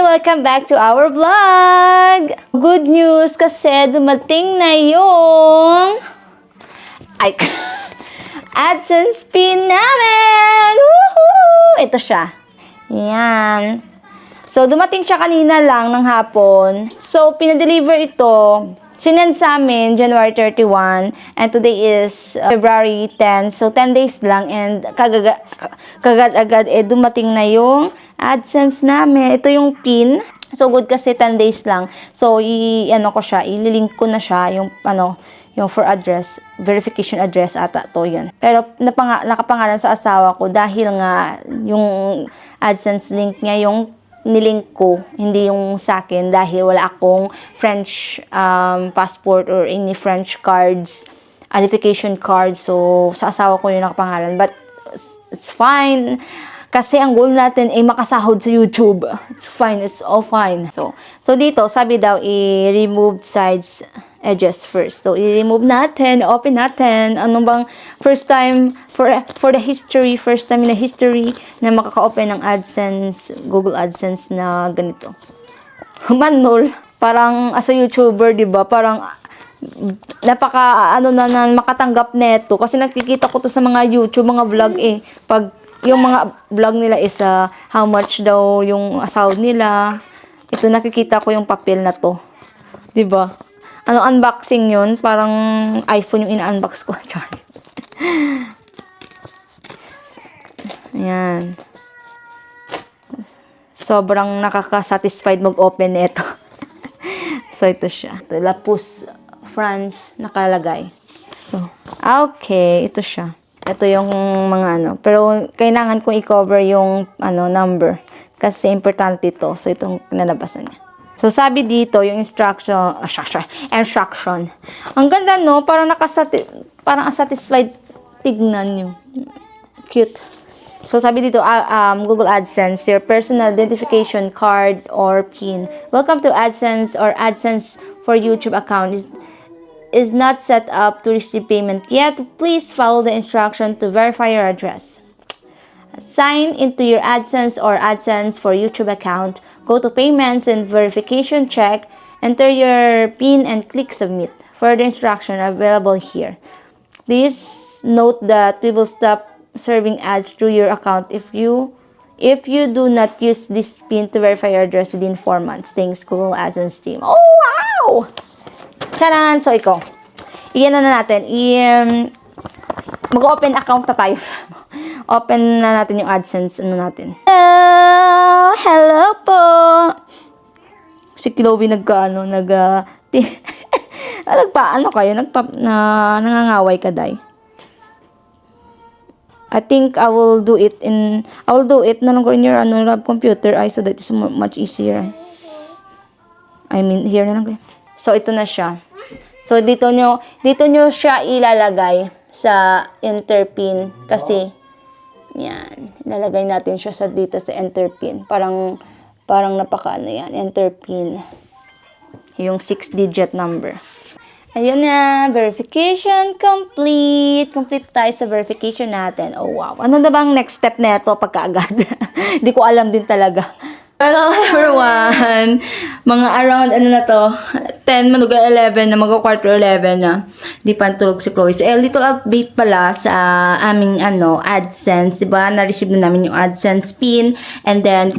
Welcome back to our vlog! Good news kasi dumating na yung AdSense pin namin! Woohoo! Ito siya. Yan. So, dumating siya kanina lang ng hapon. So, pinadeliver ito. Sinend sa amin January 31 and today is February 10. So, 10 days lang and kagad-agad dumating na yung AdSense namin. Ito yung pin. So, good kasi 10 days lang. So, ililink ko na siya yung yung for address, verification address ata to yun. Pero nakapangalan sa asawa ko dahil nga yung AdSense link niya yung nilink ko, hindi yung sa akin dahil wala akong French passport or any French cards, identification cards. So, sa asawa ko yung nakapangalan. But, it's fine. Kasi ang goal natin ay makasahod sa YouTube. It's fine. It's all fine. So dito, sabi daw, i-remove sides edges first. So, i-remove natin, open natin. Ano bang first time for the history, first time in the history na makaka-open ng AdSense, Google AdSense na ganito. Manol, parang as a YouTuber, 'di ba? Parang napaka makatanggap neto kasi nakikita ko to sa mga YouTube, mga vlog pag yung mga vlog nila is how much daw yung sahod nila. Ito nakikita ko yung papel na to. 'Di ba? Unboxing yun. Parang iPhone yung ina-unbox ko. Ayan. Sobrang nakaka-satisfied mag-open nito. So, ito siya. Ito, La Pousse, France, nakalagay. So, okay. Ito siya. Ito yung mga Pero, kailangan kong i-cover yung number. Kasi, importante ito. So, itong nalabasan niya. So, sabi dito, yung instruction. Ang ganda, no? Parang parang satisfied tignan nyo. Cute. So, sabi dito, Google AdSense, your personal identification card or PIN. Welcome to AdSense or AdSense for YouTube account is not set up to receive payment yet. Please follow the instruction to verify your address. Sign into your AdSense or AdSense for YouTube account. Go to Payments and Verification Check. Enter your PIN and click Submit. Further instruction available here. Please note that we will stop serving ads through your account if you do not use this PIN to verify your address within 4 months. Thanks, Google AdSense team. Oh, wow! Charan! So, ikaw. Iyan na natin. Mag-open account na tayo. Open na natin yung AdSense. Natin. Hello po! Si Chloe nangangaway ka, day. I think I will do it in your computer so that it's much easier. I mean, here na lang. So, ito na siya. So, dito nyo siya ilalagay sa enter pin kasi yan, ilalagay natin siya dito sa enter pin. Parang yan, enter pin. Yung 6-digit number. Ayun na, verification complete. Complete tayo sa verification natin. Oh, wow. Ano na bang next step na ito pagkaagad? Hindi ko alam din talaga. Hello everyone! Mga around 10, manuga 11 na, mag-quarter 11 na. Di pa tulog si Chloe. So, little update pala sa aming AdSense. Diba? Na-receive na namin yung AdSense pin. And then,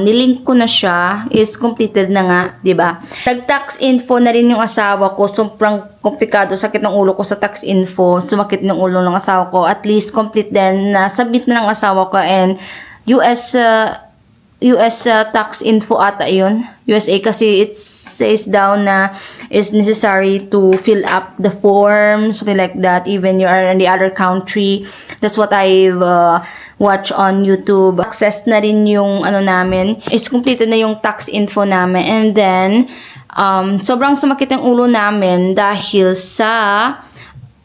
nilink ko na siya. Is completed na nga. Diba? Nag-tax info na rin yung asawa ko. Sobrang komplikado. Sakit ng ulo ko sa tax info. Sumakit ng ulo ng asawa ko. At least, complete din. Na-submit na ng asawa ko. And US tax info ata yun. USA kasi it says down na it's necessary to fill up the form, something like that, even you are in the other country. That's what I've watched on YouTube. Access na rin yung namin. It's completed na yung tax info namin. And then, sobrang sumakit ang ulo namin dahil sa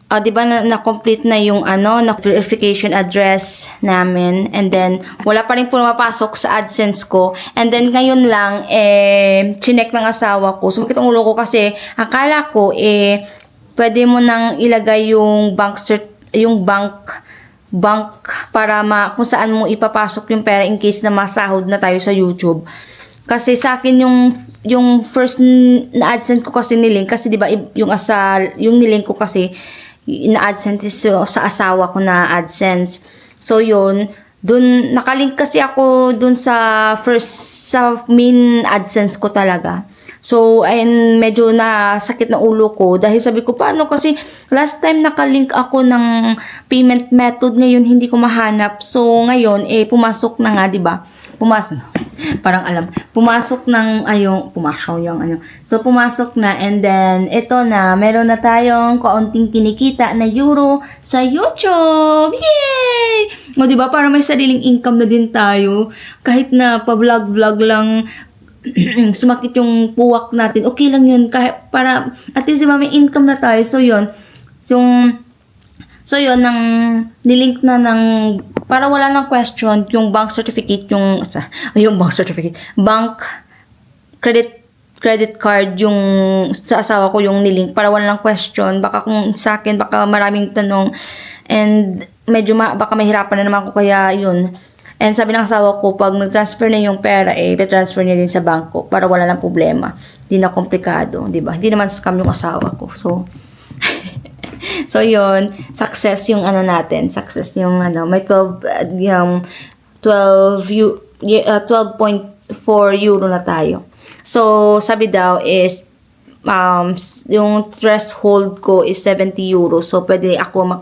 di ba na-complete na yung na verification address namin, and then wala pa rin po mapasok sa AdSense ko, and then ngayon lang chinek ng asawa ko. Sumakit ang ulo ko kasi akala ko pwede mo nang ilagay yung bank para kung saan mo ipapasok yung pera in case na masahod na tayo sa YouTube. Kasi sa akin yung first na AdSense ko kasi nilink kasi 'di ba yung nilink ko kasi na AdSense is sa asawa ko na AdSense. So yun, dun nakalink kasi ako dun sa main AdSense ko talaga. So, ayun, medyo nasakit na ulo ko dahil sabi ko, paano kasi last time nakalink ako ng payment method, ngayon hindi ko mahanap. So, ngayon, pumasok na nga, di ba? Pumasok yung So, pumasok na and then, ito na, meron na tayong kaunting kinikita na euro sa YouTube. Yay! O, di ba? Para may sariling income na din tayo. Kahit na pa-vlog-vlog lang, sumakit yung puwak natin, okay lang yun, kahit para at least diba may income na tayo. So yun, nang nilink na ng para wala nang question yung bank certificate, bank credit card yung sa asawa ko yung nilink para wala nang question, baka kung sa akin baka maraming tanong and medyo baka mahirapan na naman ako, kaya yun. And sabi ng asawa ko, pag nag-transfer na yung pera, i-transfer niya din sa bangko para wala lang problema. Hindi na komplikado, di ba? Hindi naman scam yung asawa ko. So, so yun, success yung success yung may 12.4 euro na tayo. So, sabi daw is, yung threshold ko is 70 euro. So, pwede ako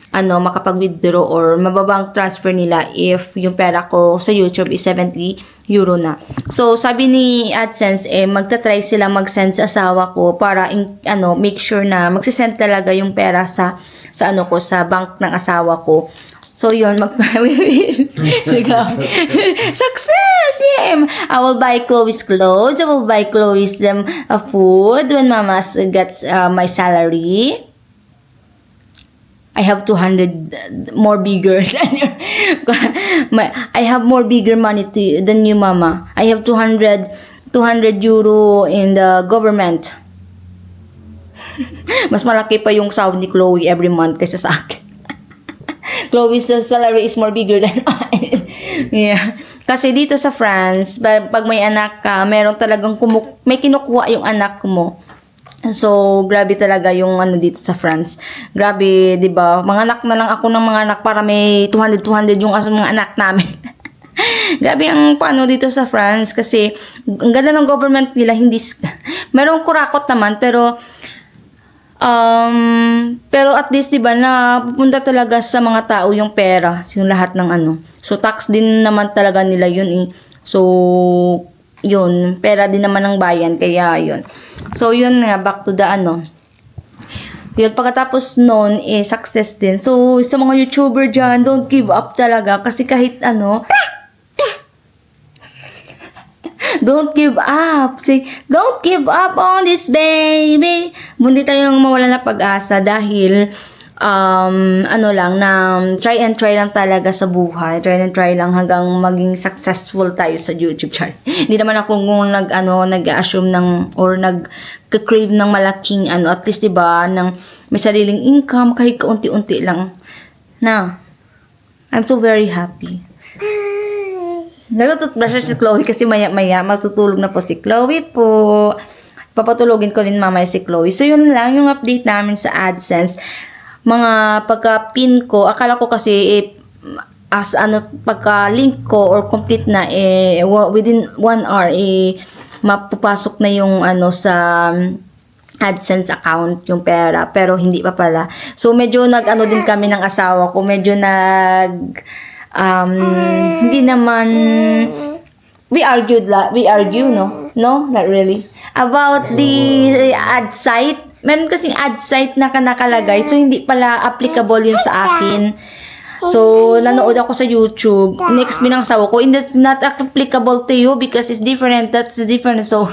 makapag-withdraw or mababang transfer nila if yung pera ko sa YouTube is 70 euro na. So, sabi ni AdSense, magta-try sila mag-send sa asawa ko para, make sure na magsisend talaga yung pera sa bank ng asawa ko. So, yun, success! Yeah! I will buy Chloe's clothes. I will buy Chloe's food when Mama gets my salary. I have 200 more bigger than your, I have more bigger money than you, Mama. I have 200 euro in the government. Mas malaki pa yung sahod ni Chloe every month kaysa sa akin. Chloe's salary is more bigger than mine. Yeah. Kasi dito sa France, pag may anak ka, meron talagang may kinukuha yung anak mo. So, grabe talaga yung dito sa France. Grabe, 'di ba? Manganak na lang ako ng mga anak para may 200 yung mga anak namin. Grabe ang paano dito sa France kasi ang ganda ng government nila, hindi merong kurakot naman pero at least 'di ba na pupunta talaga sa mga tao yung pera, yung lahat ng So, tax din naman talaga nila yun So, yun, pera din naman ng bayan, kaya yun. So, yun nga, back to the Yun, pagkatapos nun, success din. So, sa mga YouTuber dyan, don't give up talaga. Kasi kahit don't give up. Say, don't give up on this, baby. Hindi tayong mawala na pag-asa dahil try and try lang talaga sa buhay. Try and try lang hanggang maging successful tayo sa YouTube channel. Hindi naman ako nag-assume or nag-crave ng malaking at least 'di ba ng may sariling income kahit kaunti-unti lang. I'm so very happy. Nagtutbrush si Chloe kasi maya-maya matutulog na po si Chloe po. Papatulogin ko din mamaya si Chloe. So yun lang yung update namin sa AdSense. Mga pagka-pin ko, akala ko kasi pagka-link ko or complete na within 1 hour mapapasok na yung sa AdSense account yung pera, pero hindi pa pala. So medyo din kami ng asawa ko, medyo hindi naman we argue, no, not really, about the ad site. Meron kasing ad site na nakalagay, so hindi pala applicable yun sa akin. So, nanood ako sa YouTube. Next binang asawa ko, it's not applicable to you because it's different. That's different. So,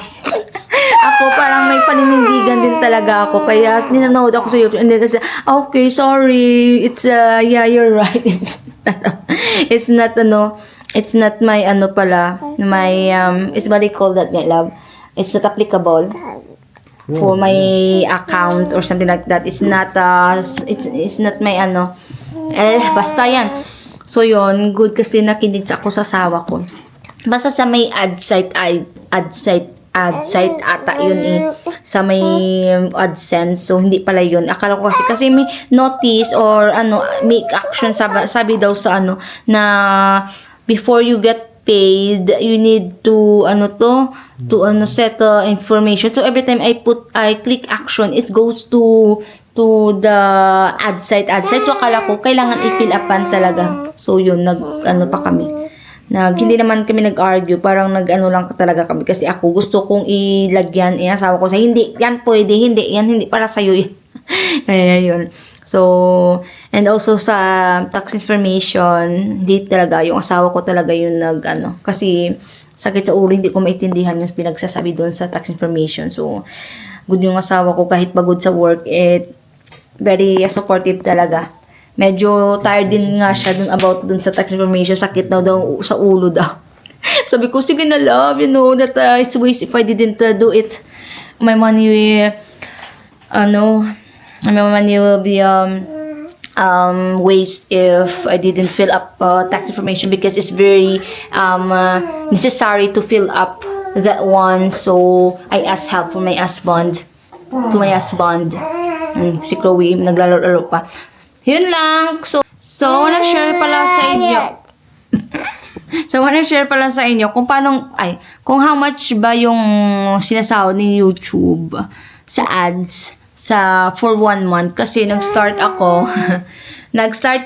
ako parang may paninindigan din talaga ako. Kaya, nanood ako sa YouTube. And then, okay, sorry. It's, yeah, you're right. It's not my, it's what they call that, my love. It's not applicable for my account or something like that. It's not my basta yan. So yun, good kasi nakinig ako sa asawa ko. Basta sa may ad site ata yun eh. Sa may AdSense. So, hindi pala yun. Akala ko kasi may notice or ano, may action sabi daw sa ano, na before you get paid, you need to set information. So, every time I click action, it goes to the ad site. So, akala ko, kailangan i-fill upan talaga. So, yun, pa kami. Hindi naman kami nag-argue, parang lang talaga kami kasi ako gusto kong ilagyan, asawa ko sa hindi, yan pwede, hindi para sa'yo. Kaya yun. So, and also sa tax information, hindi talaga, yung asawa ko talaga yung kasi sakit sa ulo, hindi ko maintindihan yung pinagsasabi doon sa tax information. So, good yung asawa ko kahit pagod sa work, very supportive talaga. Medyo tired din nga siya dun sa tax information. Sakit daw sa ulo daw. Sabi ko, sige na love, that it's waste if I didn't do it. My money will be waste if I didn't fill up tax information because it's very necessary to fill up that one. So, I asked help from my husband. Si Chloe, naglalaro pa. Yun lang. So wanna share pala sa inyo. Kung how much ba yung sinasahod ni YouTube sa ads for 1 month. Kasi nag-start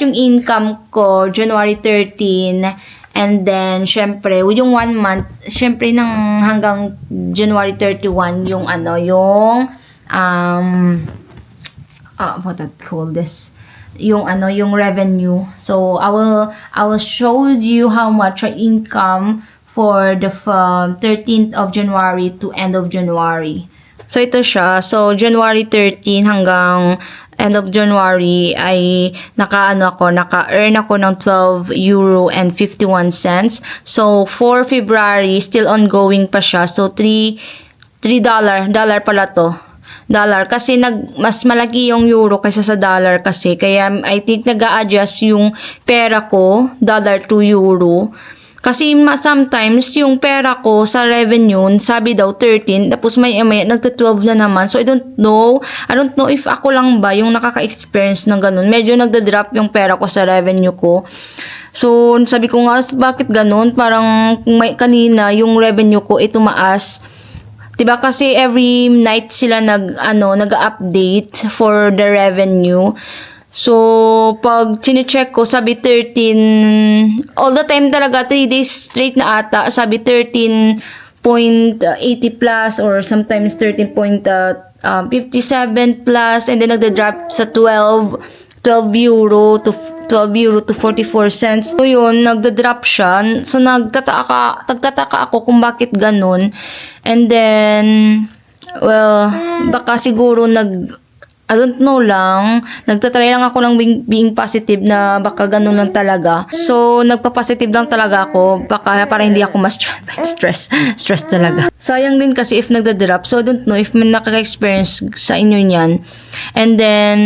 yung income ko January 13. And then, syempre, yung 1 month, syempre, hanggang January 31, what I call this? Yung revenue. So I will show you how much our income for the 13th of January to end of January. So ito siya. So January 13 hanggang end of January ay naka-earn ako ng €12.51. So for February still ongoing pa siya. So $3 pala to. Kasi mas malaki yung euro kaysa sa dollar kasi. Kaya I think nag-a-adjust yung pera ko, dollar to euro. Kasi sometimes yung pera ko sa revenue, sabi daw 13, tapos may nagta-12 na naman. So I don't know if ako lang ba yung nakaka-experience ng ganun. Medyo nagda-drop yung pera ko sa revenue ko. So sabi ko nga, bakit ganun? Parang kanina yung revenue ko tumaas. Diba kasi every night sila nag-update for the revenue. So, pag chine-check ko, sabi 13, all the time talaga, 3 days straight na ata, sabi 13.80 plus or sometimes 13.57 plus and then nagda-drop sa 12 euro to 44 cents. So yun, nagda-drop siya. So nagtataka ako kung bakit ganun. And then, well, baka siguro I don't know lang. Nagtatry lang ako ng being positive na baka ganun lang talaga. So, nagpa-positive lang talaga ako. Baka para hindi ako stress talaga. Sayang din kasi if nagda-drop. So, I don't know if may nakaka-experience sa inyo niyan. And then,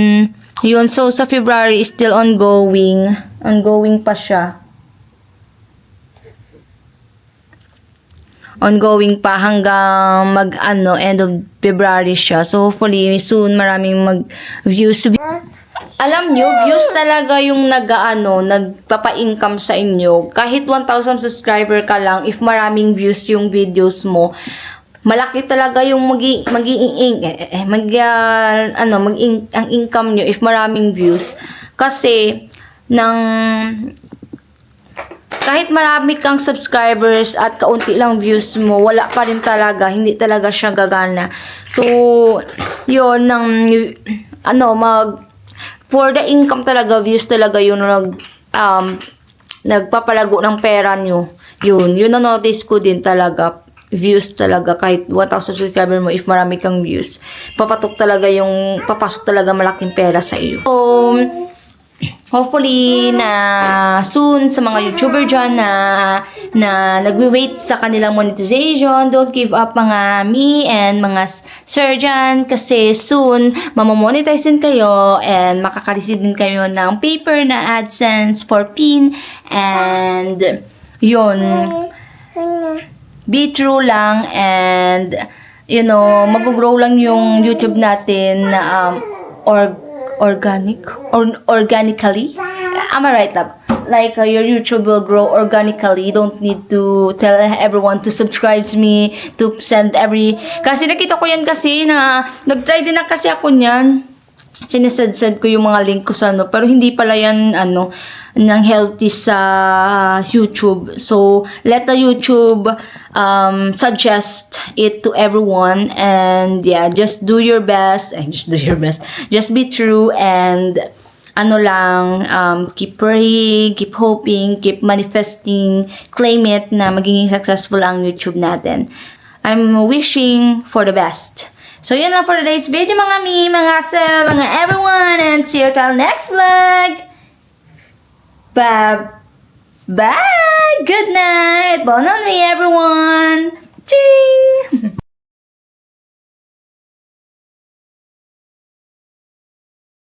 yun. So, sa February is still ongoing. Ongoing pa siya. Ongoing pa hanggang end of February siya. So, hopefully, soon maraming mag-views. Alam nyo, views talaga yung nagpapa-income sa inyo. Kahit 1,000 subscriber ka lang, if maraming views yung videos mo, malaki talaga yung ang income nyo if maraming views. Kasi, kahit marami kang subscribers at kaunti lang views mo, wala pa rin talaga, hindi talaga siya gagana. So, yun, for the income talaga, views talaga yun, nagpapalago ng pera nyo. Yun na-notice ko din talaga, views talaga, kahit 1,000 subscriber mo, if marami kang views, papasok talaga malaking pera sa iyo. So, hopefully na soon sa mga YouTuber dyan na nagwi-wait sa kanilang monetization, don't give up mga me and mga sir dyan kasi soon mamamonetize din kayo and makaka-receive din kayo ng paper na AdSense for PIN and yun. Be true lang and mag-grow lang yung YouTube natin na organically. Am I right, love? Like your YouTube will grow organically. You don't need to tell everyone to subscribe to me, to send kasi nakita ko yan kasi na nag-try din na kasi ako niyan. Sinesend ko yung mga link ko sa pero hindi pala yan ng healthy sa YouTube. So let the YouTube suggest it to everyone, and yeah, just do your best. Just be true and keep praying, keep hoping, keep manifesting, claim it na magiging successful ang YouTube natin. I'm wishing for the best. So, yun lang for today's video, mga mi, mga sir, mga everyone, and see you till next vlog. Bye! Good night! Bon nuit, everyone! Cheers!